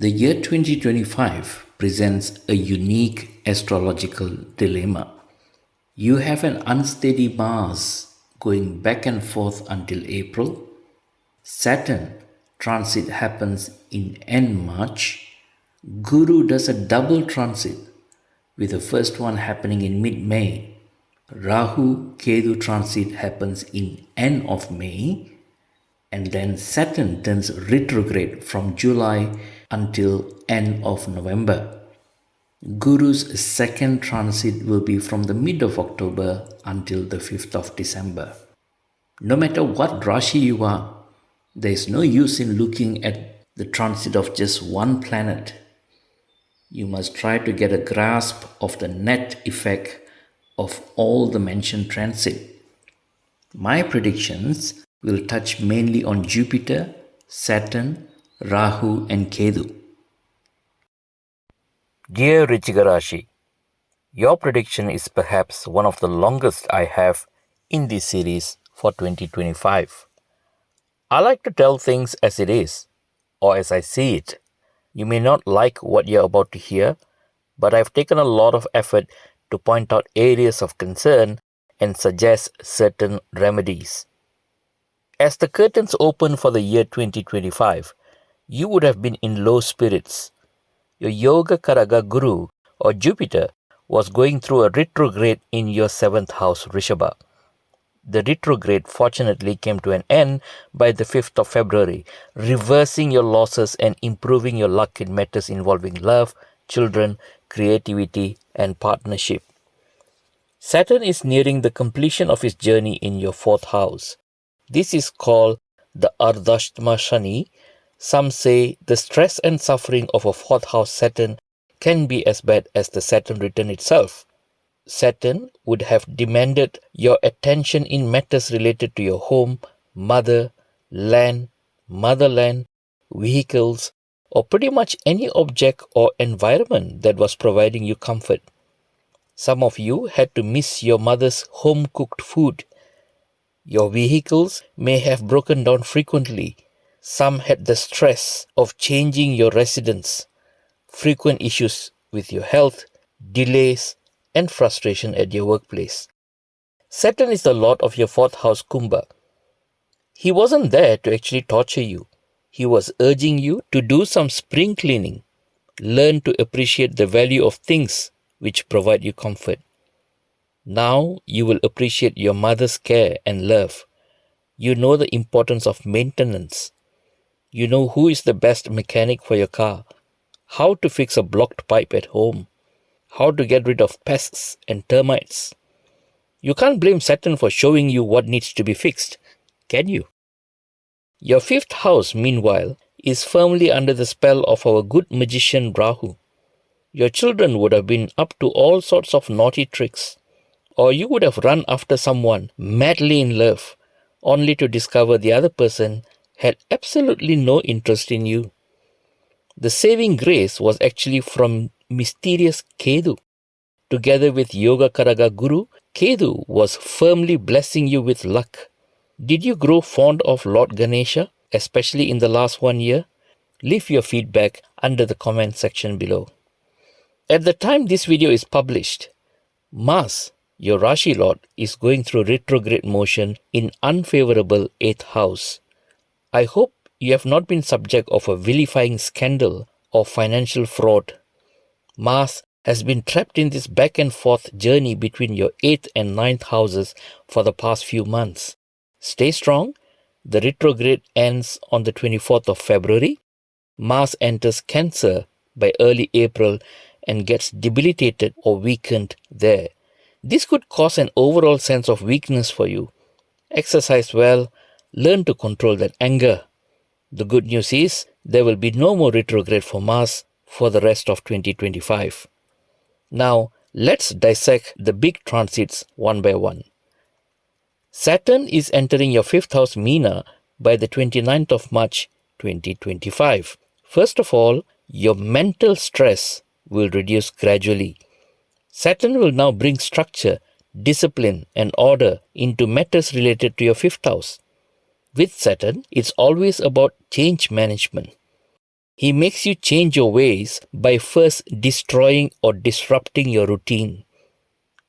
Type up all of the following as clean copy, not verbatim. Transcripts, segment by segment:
The year 2025 presents a unique astrological dilemma. You have an unsteady Mars going back and forth until April. Saturn transit happens in end March. Guru does a double transit with the first one happening in mid-May. Rahu-Kethu transit happens in end of May, and then Saturn turns retrograde from July until end of November. Guru's second transit will be from the mid of October until the 5th of December. No matter what Rashi you are, there is no use in looking at the transit of just one planet. You must try to get a grasp of the net effect of all the mentioned transit. My predictions will touch mainly on Jupiter, Saturn, Rahu and Kethu. Dear VRICHIKA Rashi, your prediction is perhaps one of the longest I have in this series for 2025. I like to tell things as it is, or as I see it. You may not like what you're about to hear, but I've taken a lot of effort to point out areas of concern and suggest certain remedies. As the curtains open for the year 2025, you would have been in low spirits. Your Yoga Karaga Guru or Jupiter was going through a retrograde in your 7th house Rishabha. The retrograde fortunately came to an end by the 5th of February, reversing your losses and improving your luck in matters involving love, children, creativity and partnership. Saturn is nearing the completion of his journey in your 4th house. This is called the Ardhashtama Shani. Some say the stress and suffering of a 4th house Saturn can be as bad as the Saturn return itself. Saturn would have demanded your attention in matters related to your home, mother, land, motherland, vehicles, or pretty much any object or environment that was providing you comfort. Some of you had to miss your mother's home-cooked food. Your vehicles may have broken down frequently. Some had the stress of changing your residence, frequent issues with your health, delays, and frustration at your workplace. Saturn is the lord of your 4th house Kumbha. He wasn't there to actually torture you. He was urging you to do some spring cleaning. Learn to appreciate the value of things which provide you comfort. Now you will appreciate your mother's care and love. You know the importance of maintenance. You know who is the best mechanic for your car, how to fix a blocked pipe at home, how to get rid of pests and termites. You can't blame Saturn for showing you what needs to be fixed, can you? Your 5th house, meanwhile, is firmly under the spell of our good magician Rahu. Your children would have been up to all sorts of naughty tricks, or you would have run after someone madly in love, only to discover the other person had absolutely no interest in you. The saving grace was actually from mysterious Kethu. Together with Yoga Karaga Guru, Kethu was firmly blessing you with luck. Did you grow fond of Lord Ganesha, especially in the last 1 year? Leave your feedback under the comment section below. At the time this video is published, Mars, your Rashi Lord, is going through retrograde motion in unfavorable 8th house. I hope you have not been subject of a vilifying scandal or financial fraud. Mars has been trapped in this back and forth journey between your 8th and 9th houses for the past few months. Stay strong. The retrograde ends on the 24th of February. Mars enters Cancer by early April and gets debilitated or weakened there. This could cause an overall sense of weakness for you. Exercise well. Learn to control that anger. The good news is there will be no more retrograde for Mars for the rest of 2025. Now, let's dissect the big transits one by one. Saturn is entering your 5th house Meena by the 29th of March 2025. First of all, your mental stress will reduce gradually. Saturn will now bring structure, discipline and order into matters related to your 5th house. With Saturn, it's always about change management. He makes you change your ways by first destroying or disrupting your routine.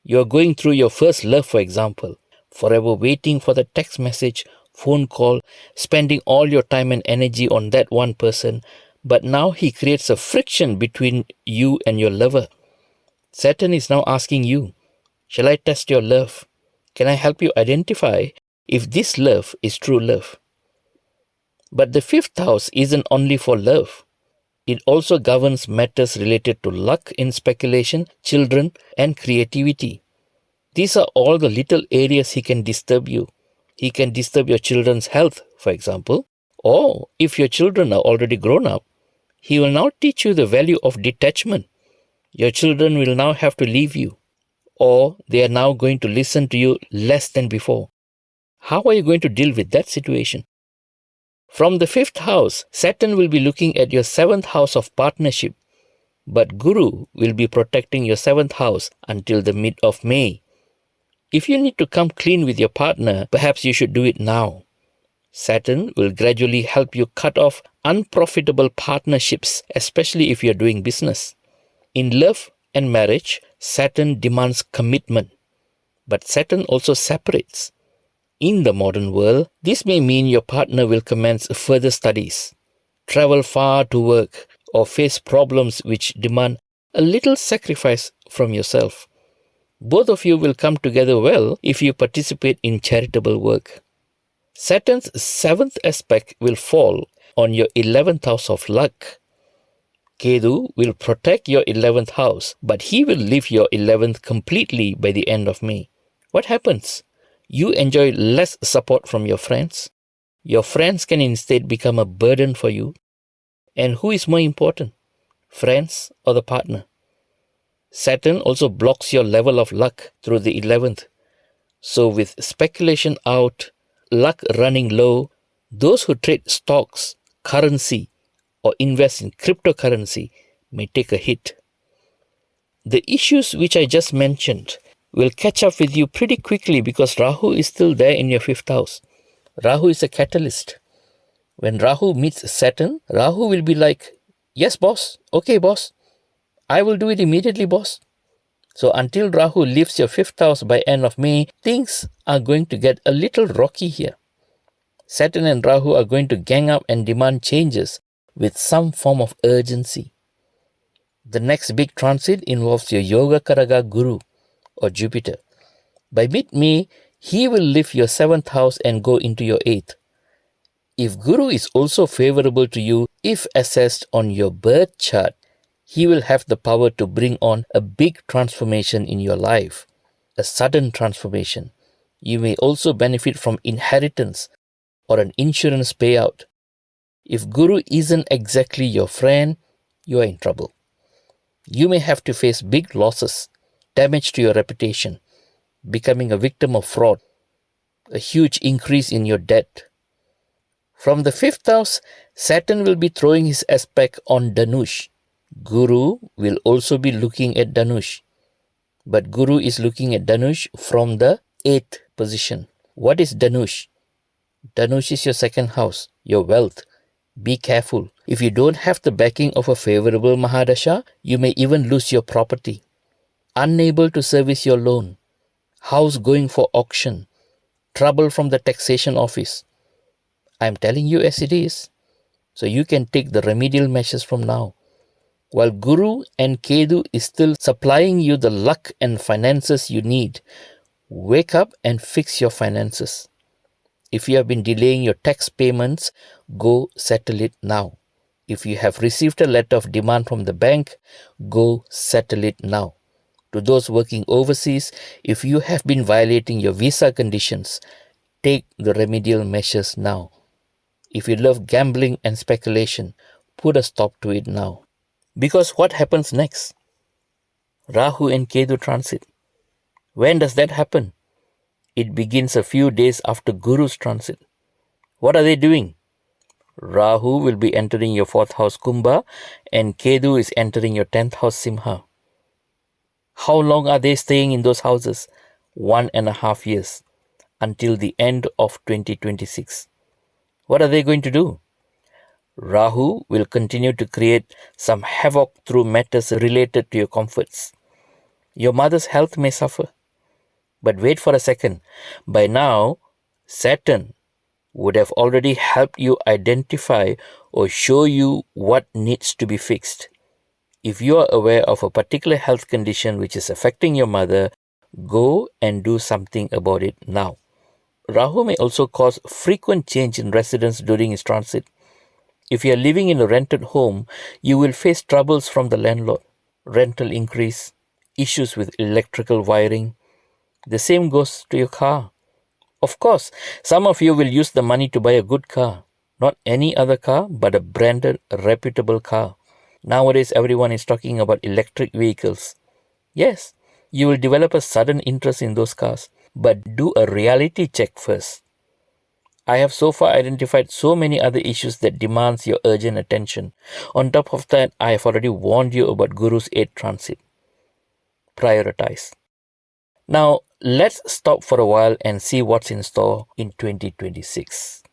You are going through your first love, for example, forever waiting for the text message, phone call, spending all your time and energy on that one person, but now he creates a friction between you and your lover. Saturn is now asking you, shall I test your love? Can I help you identify if this love is true love? But the fifth house isn't only for love. It also governs matters related to luck in speculation, children, and creativity. These are all the little areas he can disturb you. He can disturb your children's health, for example. Or if your children are already grown up, he will now teach you the value of detachment. Your children will now have to leave you, or they are now going to listen to you less than before. How are you going to deal with that situation? From the fifth house, Saturn will be looking at your seventh house of partnership, but Guru will be protecting your seventh house until the mid of May. If you need to come clean with your partner, perhaps you should do it now. Saturn will gradually help you cut off unprofitable partnerships, especially if you are doing business. In love and marriage, Saturn demands commitment, but Saturn also separates. In the modern world, this may mean your partner will commence further studies, travel far to work, or face problems which demand a little sacrifice from yourself. Both of you will come together well if you participate in charitable work. Saturn's seventh aspect will fall on your 11th house of luck. Kethu will protect your 11th house, but he will leave your 11th completely by the end of May. What happens? You enjoy less support from your friends. Your friends can instead become a burden for you. And who is more important, friends or the partner? Saturn also blocks your level of luck through the 11th. So with speculation out, luck running low, those who trade stocks, currency, or invest in cryptocurrency may take a hit. The issues which I just mentioned will catch up with you pretty quickly because Rahu is still there in your fifth house. Rahu is a catalyst. When Rahu meets Saturn, Rahu will be like, yes, boss. Okay, boss. I will do it immediately, boss. So until Rahu leaves your fifth house by end of May, things are going to get a little rocky here. Saturn and Rahu are going to gang up and demand changes with some form of urgency. The next big transit involves your Yoga Karaga Guru or Jupiter. By mid-May, he will leave your 7th house and go into your 8th. If Guru is also favorable to you, if assessed on your birth chart, he will have the power to bring on a big transformation in your life, a sudden transformation. You may also benefit from inheritance or an insurance payout. If Guru isn't exactly your friend, you are in trouble. You may have to face big losses, damage to your reputation, becoming a victim of fraud, a huge increase in your debt. From the 5th house, Saturn will be throwing his aspect on Dhanush. Guru will also be looking at Dhanush. But Guru is looking at Dhanush from the 8th position. What is Dhanush? Dhanush is your 2nd house, your wealth. Be careful. If you don't have the backing of a favorable Mahadasha, you may even lose your property. Unable to service your loan. House going for auction. Trouble from the taxation office. I am telling you as it is. So you can take the remedial measures from now. While Guru and Kethu is still supplying you the luck and finances you need, wake up and fix your finances. If you have been delaying your tax payments, go settle it now. If you have received a letter of demand from the bank, go settle it now. To those working overseas, if you have been violating your visa conditions, take the remedial measures now. If you love gambling and speculation, put a stop to it now. Because what happens next? Rahu and Kethu transit. When does that happen? It begins a few days after Guru's transit. What are they doing? Rahu will be entering your 4th house Kumbha and Kethu is entering your 10th house Simha. How long are they staying in those houses? 1.5 years, until the end of 2026. What are they going to do? Rahu will continue to create some havoc through matters related to your comforts. Your mother's health may suffer. But wait for a second. By now, Saturn would have already helped you identify or show you what needs to be fixed. If you are aware of a particular health condition which is affecting your mother, go and do something about it now. Rahu may also cause frequent change in residence during his transit. If you are living in a rented home, you will face troubles from the landlord, rental increase, issues with electrical wiring. The same goes to your car. Of course, some of you will use the money to buy a good car. Not any other car, but a branded, reputable car. Nowadays, everyone is talking about electric vehicles. Yes, you will develop a sudden interest in those cars, but do a reality check first. I have so far identified so many other issues that demands your urgent attention. On top of that, I have already warned you about Guru's 8th transit. Prioritize. Now, let's stop for a while and see what's in store in 2026.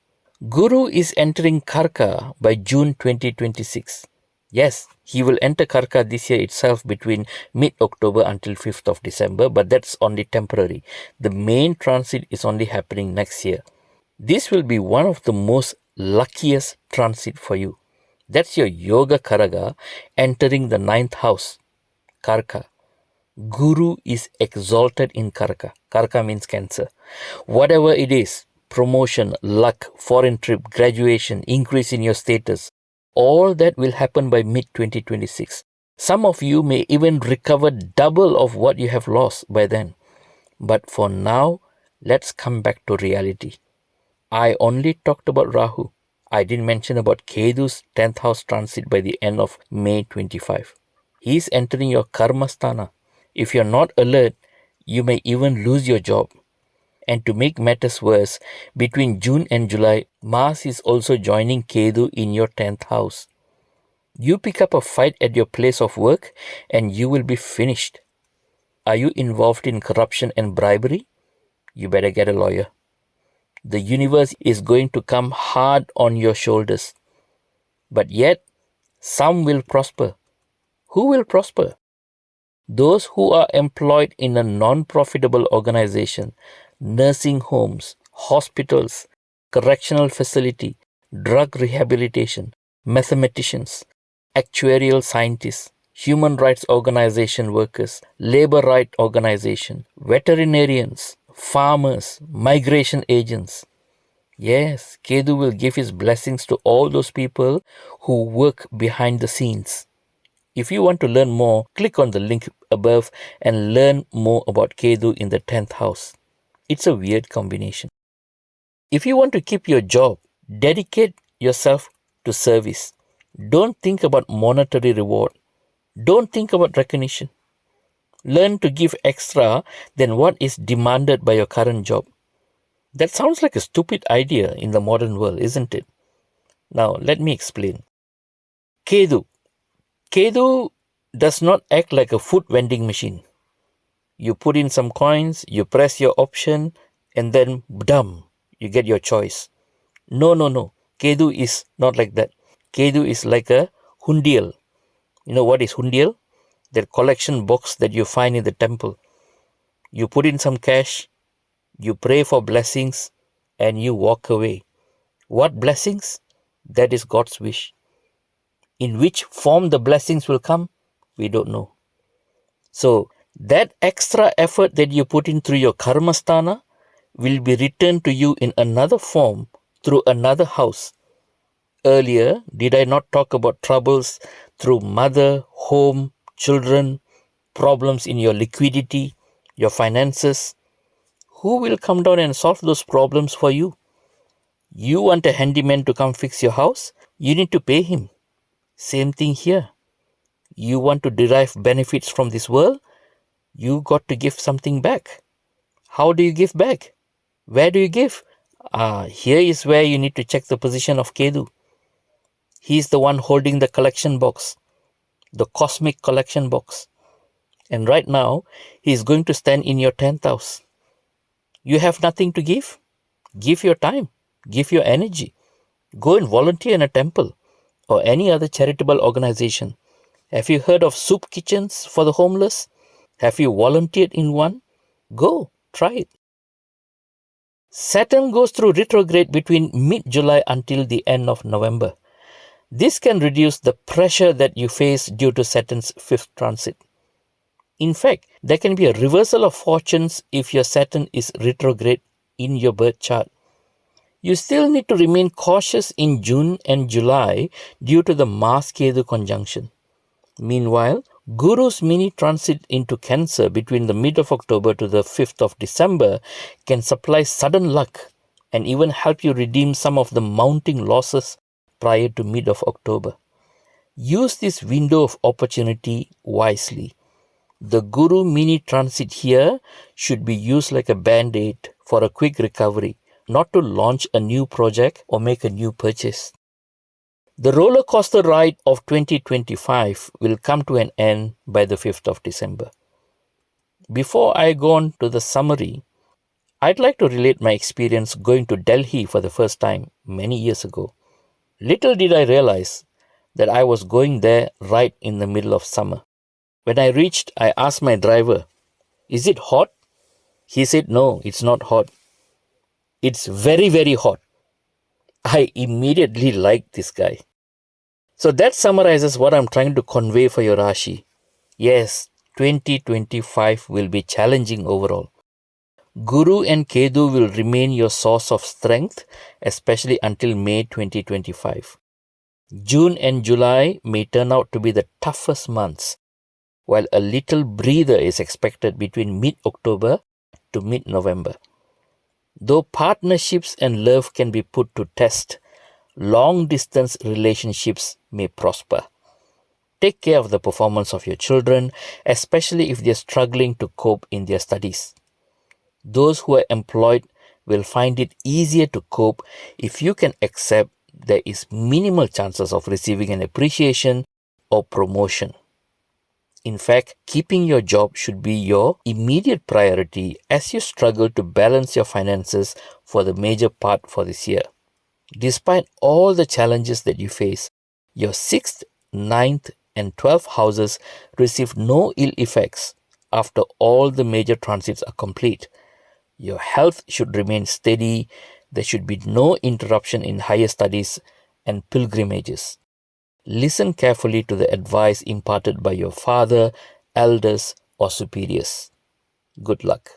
Guru is entering Karka by June 2026. Yes, he will enter Karka this year itself between mid-October until 5th of December, but that's only temporary. The main transit is only happening next year. This will be one of the most luckiest transit for you. That's your Yoga Karaga entering the 9th house, Karka. Guru is exalted in Karka. Karka means Cancer. Whatever it is, promotion, luck, foreign trip, graduation, increase in your status, all that will happen by mid-2026. Some of you may even recover double of what you have lost by then. But for now, let's come back to reality. I only talked about Rahu. I didn't mention about Ketu's 10th house transit by the end of May 25. He's entering your Karma Sthana. If you're not alert, you may even lose your job. And to make matters worse, between June and July, Mars is also joining Ketu in your 10th house. You pick up a fight at your place of work and you will be finished. Are you involved in corruption and bribery? You better get a lawyer. The universe is going to come hard on your shoulders. But yet, some will prosper. Who will prosper? Those who are employed in a non-profitable organization, nursing homes, hospitals, correctional facility, drug rehabilitation, mathematicians, actuarial scientists, human rights organization workers, labor right organization, veterinarians, farmers, migration agents. Yes, Ketu will give his blessings to all those people who work behind the scenes. If you want to learn more, click on the link above and learn more about Ketu in the 10th house. It's a weird combination. If you want to keep your job, dedicate yourself to service. Don't think about monetary reward. Don't think about recognition. Learn to give extra than what is demanded by your current job. That sounds like a stupid idea in the modern world, isn't it? Now, let me explain. Ketu. Ketu does not act like a food vending machine. You put in some coins, you press your option, and then, bdum, you get your choice. No. Ketu is not like that. Ketu is like a hundial. You know what is hundial? That collection box that you find in the temple. You put in some cash, you pray for blessings, and you walk away. What blessings? That is God's wish. In which form the blessings will come, we don't know. So, that extra effort that you put in through your karma sthana will be returned to you in another form through another house. Earlier, did I not talk about troubles through mother, home, children, problems in your liquidity, your finances? Who will come down and solve those problems for you? You want a handyman to come fix your house? You need to pay him. Same thing here. You want to derive benefits from this world? You got to give something back. How do you give back? Where do you give? Here is where you need to check the position of Ketu. He's the one holding the collection box, the cosmic collection box. And right now, he's going to stand in your 10th house. You have nothing to give? Give your time. Give your energy. Go and volunteer in a temple. or any other charitable organization. Have you heard of soup kitchens for the homeless? Have you volunteered in one? Go, try it. Saturn goes through retrograde between mid-July until the end of November. This can reduce the pressure that you face due to Saturn's fifth transit. In fact, there can be a reversal of fortunes if your Saturn is retrograde in your birth chart. You still need to remain cautious in June and July due to the Mars-Kethu conjunction. Meanwhile, Guru's mini transit into Cancer between the mid of October to the 5th of December can supply sudden luck and even help you redeem some of the mounting losses prior to mid of October. Use this window of opportunity wisely. The Guru mini transit here should be used like a band-aid for a quick recovery, not to launch a new project or make a new purchase. The roller coaster ride of 2025 will come to an end by the 5th of December. Before I go on to the summary, I'd like to relate my experience going to Delhi for the first time many years ago. Little did I realize that I was going there right in the middle of summer. When I reached, I asked my driver, "Is it hot?" He said, "No, it's not hot. It's very, very hot." I immediately liked this guy. So that summarizes what I'm trying to convey for your Rashi. Yes, 2025 will be challenging overall. Guru and Ketu will remain your source of strength, especially until May 2025. June and July may turn out to be the toughest months, while a little breather is expected between mid-October to mid-November. Though partnerships and love can be put to test, long-distance relationships may prosper. Take care of the performance of your children, especially if they are struggling to cope in their studies. Those who are employed will find it easier to cope if you can accept there is minimal chances of receiving an appreciation or promotion. In fact, keeping your job should be your immediate priority as you struggle to balance your finances for the major part for this year. Despite all the challenges that you face, your 6th, 9th, and 12th houses receive no ill effects after all the major transits are complete. Your health should remain steady. There should be no interruption in higher studies and pilgrimages. Listen carefully to the advice imparted by your father, elders, or superiors. Good luck.